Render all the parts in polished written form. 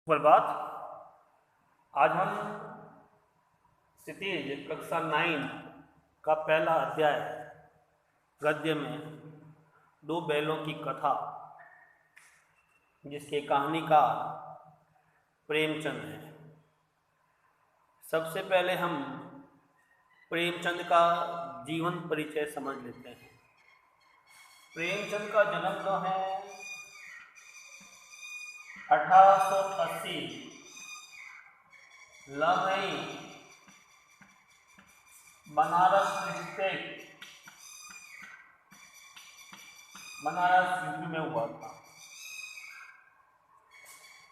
सुप्रभात। आज हम क्षितिज कक्षा 9 का पहला अध्याय गद्य में दो बैलों की कथा, जिसके कहानीकार प्रेमचंद है। सबसे पहले हम प्रेमचंद का जीवन परिचय समझ लेते हैं। प्रेमचंद का जन्म जो है 1880 लखनऊ बनारस डिस्ट्रिक्ट बनारस यूपी में हुआ था।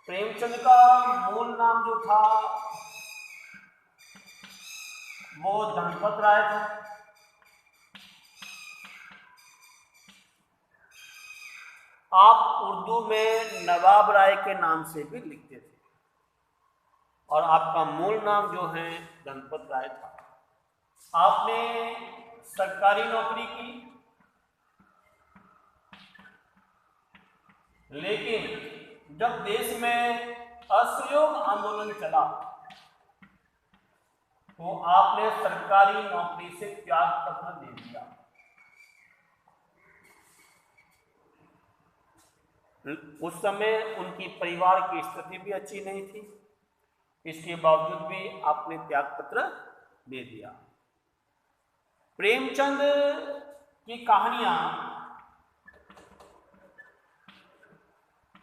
प्रेमचंद का मूल नाम जो था वो धनपत राय था। आप उर्दू में नवाब राय के नाम से भी लिखते थे और आपका मूल नाम जो है धनपत राय था। आपने सरकारी नौकरी की, लेकिन जब देश में असहयोग आंदोलन चला तो आपने सरकारी नौकरी से त्याग पत्र दे दिया। उस समय उनकी परिवार की स्थिति भी अच्छी नहीं थी, इसके बावजूद भी आपने त्याग पत्र दे दिया। प्रेमचंद की कहानियां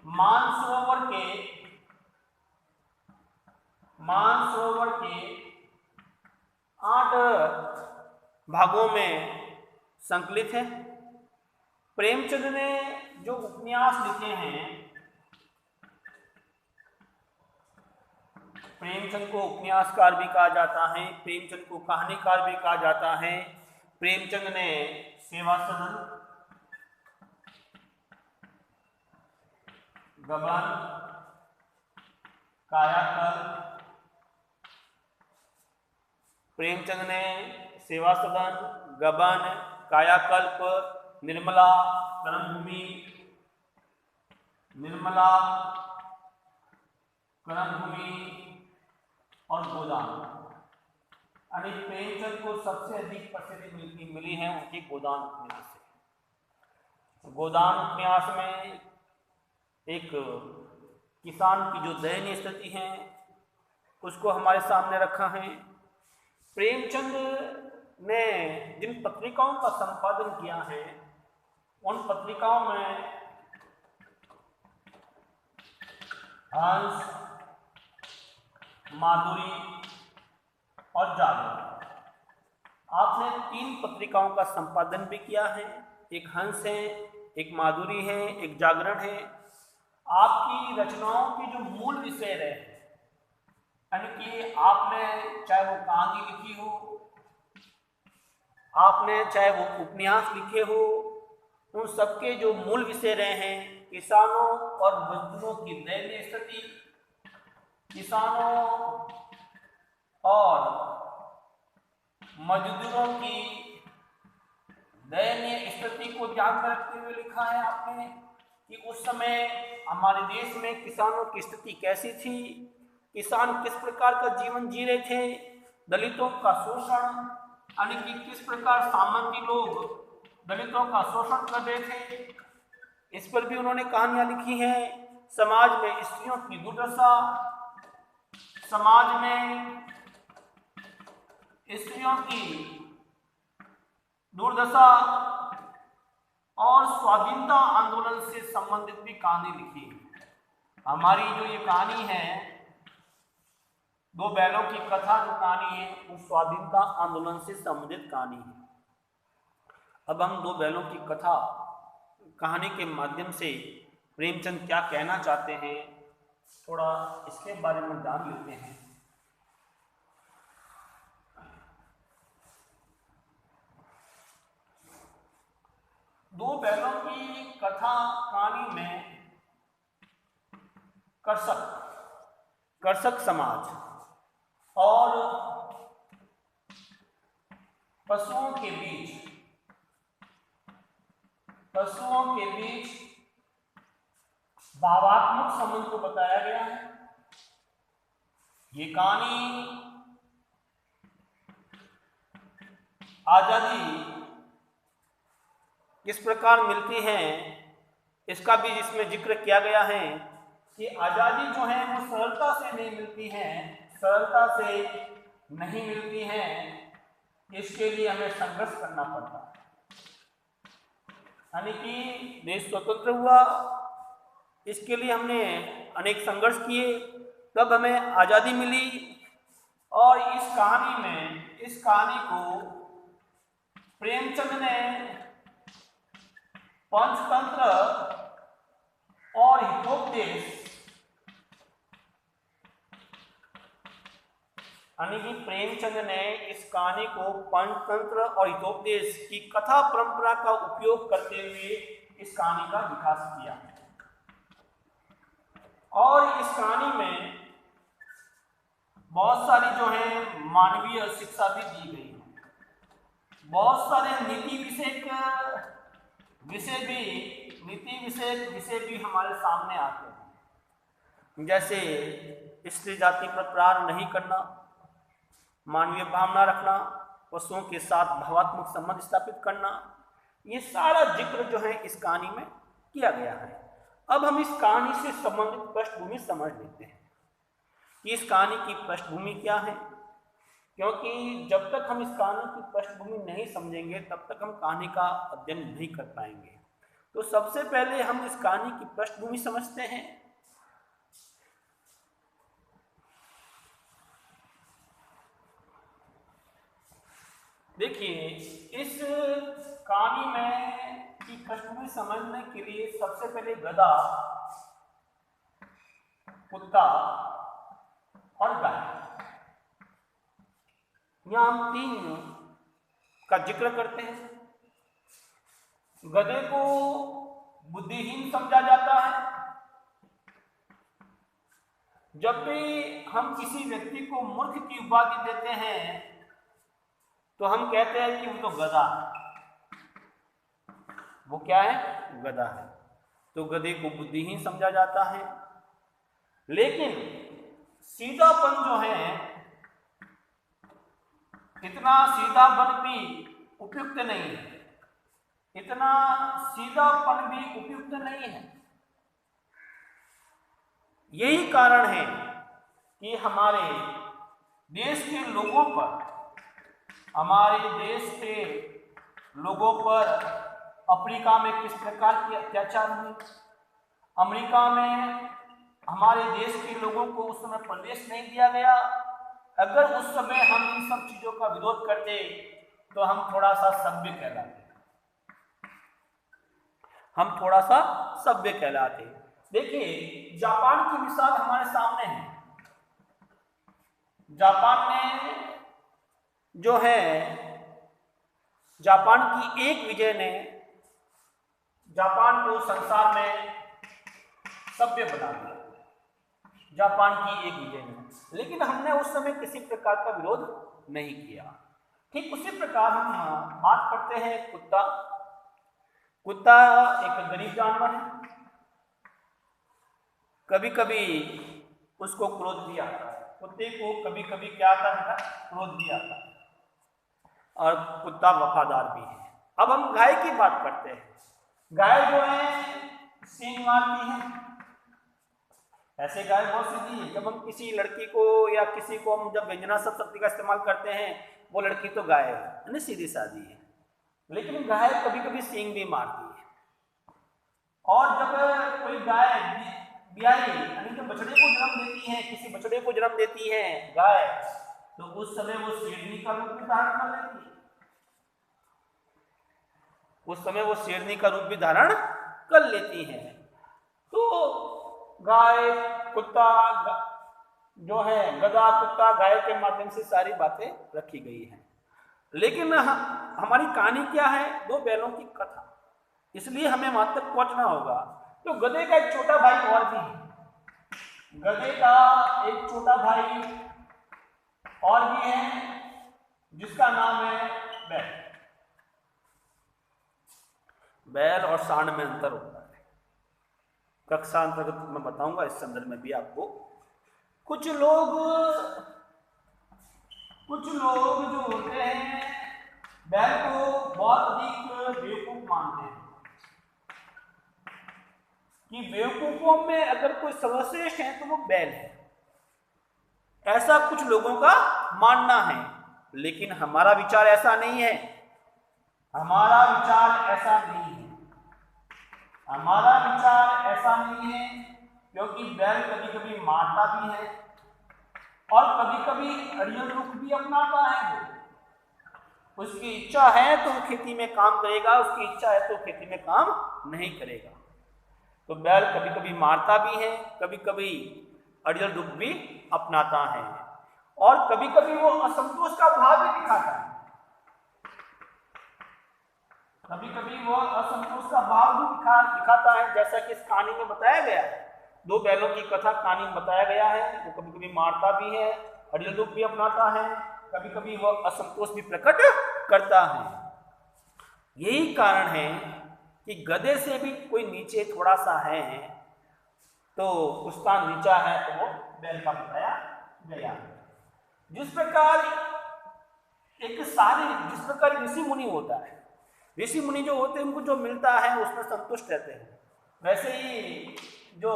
मानसरोवर के 8 भागों में संकलित है। प्रेमचंद ने जो उपन्यास लिखे हैं, प्रेमचंद को उपन्यासकार भी कहा जाता है, प्रेमचंद को कहानीकार भी कहा जाता है। प्रेमचंद ने सेवा सदन, गबन, कायाकल्प, प्रेमचंद ने सेवा सदन, गबन, कायाकल्प, निर्मला, कर्मभूमि, और गोदान। यानी प्रेमचंद को सबसे अधिक प्रसिद्धि मिली है उनकी गोदान उपन्यास से। गोदान उपन्यास में एक किसान की जो दयनीय स्थिति है उसको हमारे सामने रखा है। प्रेमचंद ने जिन पत्रिकाओं का संपादन किया है उन पत्रिकाओं में हंस, माधुरी और जागरण। आपने 3 पत्रिकाओं का संपादन भी किया है। एक हंस है, एक माधुरी है, एक जागरण है। आपकी रचनाओं की जो मूल विषय रहे, यानी कि आपने चाहे वो कहानी लिखी हो, आपने चाहे वो उपन्यास लिखे हो, उन सबके जो मूल विषय रहे हैं किसानों और मजदूरों की दयनीय स्थिति, किसानों और मजदूरों की दयनीय स्थिति को ध्यान में रखते हुए लिखा है आपने कि उस समय हमारे देश में किसानों की स्थिति कैसी थी, किसान किस प्रकार का जीवन जी रहे थे, दलितों का शोषण, यानी कि किस प्रकार सामंती लोग दलितों का शोषण कर रहे थे, इस पर भी उन्होंने कहानियां लिखी हैं। समाज में स्त्रियों की दुर्दशा, समाज में स्त्रियों की दुर्दशा और स्वाधीनता आंदोलन से संबंधित भी कहानी लिखी है। हमारी जो ये कहानी है, दो बैलों की कथा जो कहानी है, वो स्वाधीनता आंदोलन से संबंधित कहानी है। अब हम दो बैलों की कथा कहानी के माध्यम से प्रेमचंद क्या कहना चाहते हैं, थोड़ा इसके बारे में जान लेते हैं। दो बैलों की कथा कहानी में कर्षक समाज और पशुओं के बीच भावात्मक संबंध को बताया गया है। ये कहानी आजादी किस प्रकार मिलती है इसका भी इसमें जिक्र किया गया है कि आजादी जो है वो सरलता से नहीं मिलती है, सरलता से नहीं मिलती है, इसके लिए हमें संघर्ष करना पड़ता है। यानी कि देश स्वतंत्र हुआ, इसके लिए हमने अनेक संघर्ष किए, तब हमें आजादी मिली। और इस कहानी को प्रेमचंद ने पंचतंत्र और हितोपदेश, यानी कि प्रेमचंद ने इस कहानी को पंचतंत्र और हितोपदेश की कथा परंपरा का उपयोग करते हुए इस कहानी का विकास किया। और इस कहानी में बहुत सारी जो है मानवीय शिक्षा भी दी गई है, बहुत सारे नीति विषय भी हमारे सामने आते हैं, जैसे स्त्री जाति पर प्रहार नहीं करना, मानवीय भावना रखना, पशुओं के साथ भावात्मक संबंध स्थापित करना, ये सारा जिक्र जो है इस कहानी में किया गया है। अब हम इस कहानी से संबंधित पृष्ठभूमि समझ लेते हैं कि इस कहानी की पृष्ठभूमि क्या है, क्योंकि जब तक हम इस कहानी की पृष्ठभूमि नहीं समझेंगे तब तक हम कहानी का अध्ययन नहीं कर पाएंगे। तो सबसे पहले हम इस कहानी की पृष्ठभूमि समझते हैं। देखिए, इस कहानी में की पृष्ठभूमि समझने के लिए सबसे पहले गधा, कुत्ता और गाय, यहां हम तीन का जिक्र करते हैं। गधे को बुद्धिहीन समझा जाता है। जब भी हम किसी व्यक्ति को मूर्ख की उपाधि देते हैं तो हम कहते हैं कि वो तो गधा है। वो क्या है? गधा है। तो गधे को बुद्धिहीन समझा जाता है। लेकिन सीधापन जो है, इतना सीधापन भी उपयुक्त नहीं है, इतना सीधापन भी उपयुक्त नहीं है। यही कारण है कि हमारे देश के लोगों पर, अफ्रीका में किस प्रकार के अत्याचार हुए, अमेरिका में हमारे देश के लोगों को उस समय प्रवेश नहीं दिया गया। अगर उस समय हम इन सब चीजों का विरोध करते तो हम थोड़ा सा सभ्य कहलाते, देखिए, जापान की मिसाल हमारे सामने है। जापान ने जो है, जापान की एक विजय ने जापान को संसार में सभ्य बना दिया। जापान की एक विजय ने, लेकिन हमने उस समय किसी प्रकार का विरोध नहीं किया। ठीक उसी प्रकार हम बात करते हैं कुत्ता। कुत्ता एक गरीब जानवर है। कभी कभी उसको क्रोध भी आता है। कुत्ते को कभी कभी क्या आता है? क्रोध भी आता है। और कुत्ता वफादार भी है। अब हम गाय की बात करते हैं। गाय जो है सींग मारती है। ऐसे गाय बहुत सीधी है। जब हम किसी लड़की को या किसी को हम जब व्यंजनाशक शब्द का इस्तेमाल करते हैं, वो लड़की तो गाय है, सीधी सादी है। लेकिन गाय कभी कभी सींग भी मारती है। और जब कोई गाय ब्याई यानी कि बछड़े को जन्म देती है, किसी बछड़े को जन्म देती है गाय, तो उस समय वो शेरनी का रूप भी धारण कर लेती है। उस समय वो शेरनी का रूप भी धारण कर लेती है। तो गाय, कुत्ता जो है, गधा, कुत्ता, गाय के माध्यम से सारी बातें रखी गई हैं। लेकिन हमारी कहानी क्या है? दो बैलों की कथा, इसलिए हमें वहां तक पहुंचना होगा। तो गधे का एक छोटा भाई और भी है। गधे का एक छोटा भाई और भी है, जिसका नाम है बैल। बैल और सांड में अंतर होता है। कक्षा अंतर्गत मैं बताऊंगा, इस संदर्भ में भी आपको कुछ लोग जो होते हैं बैल को बहुत अधिक बेवकूफ मानते हैं कि बेवकूफों में अगर कोई सर्वश्रेष्ठ है तो वो बैल है, ऐसा कुछ लोगों का मानना है। लेकिन हमारा विचार ऐसा नहीं है, हमारा विचार ऐसा नहीं है, हमारा विचार ऐसा नहीं है, क्योंकि बैल कभी कभी मारता भी है और कभी कभी अड़ियल रुख भी अपनाता है। उसकी इच्छा है तो वो खेती में काम करेगा, उसकी इच्छा है तो खेती में काम नहीं करेगा। तो बैल कभी कभी मारता भी है, कभी कभी अड़ियल रुख भी अपनाता है और कभी कभी वो असंतोष का भाव भी दिखाता है, कभी कभी वो असंतोष का भाव भी दिखाता है। जैसा कि इस कहानी में बताया गया है, दो बैलों की कथा कहानी में बताया गया है। वो कभी कभी मारता भी है, अड़ियल रुख भी अपनाता है, कभी कभी वो असंतोष भी प्रकट करता है। यही कारण है कि गधे से भी कोई नीचे थोड़ा सा है तो उसका नीचा है तो वो बैल का बताया गया। जिस प्रकार ऋषि मुनि होता है, ऋषि मुनि जो होते हैं उनको जो मिलता है उसमें संतुष्ट रहते हैं। वैसे ही जो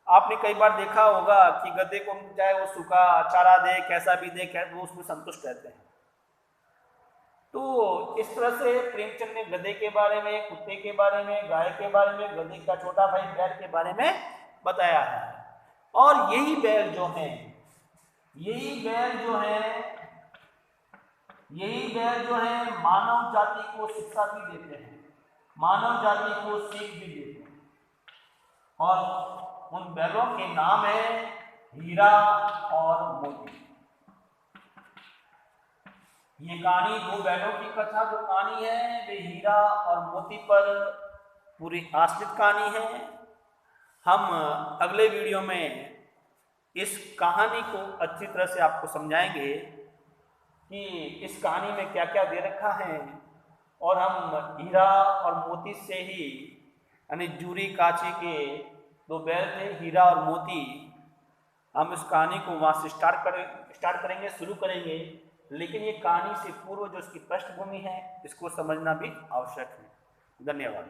आपने कई बार देखा होगा कि गधे को चाहे वो सूखा चारा दे, कैसा भी दे, वो उसमें संतुष्ट रहते हैं। तो इस तरह से प्रेमचंद ने गधे के बारे में, कुत्ते के बारे में, गाय के बारे में, गधे का छोटा भाई बैल के बारे में बताया है। और यही बैल जो है मानव जाति को शिक्षा भी देते हैं, मानव जाति को सीख भी देते हैं। और उन बैलों के नाम है हीरा और मोती। ये कहानी दो बैलों की कथा जो कहानी है वे हीरा और मोती पर पूरी आश्रित कहानी है। हम अगले वीडियो में इस कहानी को अच्छी तरह से आपको समझाएंगे कि इस कहानी में क्या क्या दे रखा है और हम हीरा और मोती से ही, यानी जूरी काची के दो बैल थे हीरा और मोती, हम इस कहानी को वहाँ से स्टार्ट करेंगे, शुरू करेंगे। लेकिन ये कहानी से पूर्व जो इसकी पृष्ठभूमि है इसको समझना भी आवश्यक है। धन्यवाद।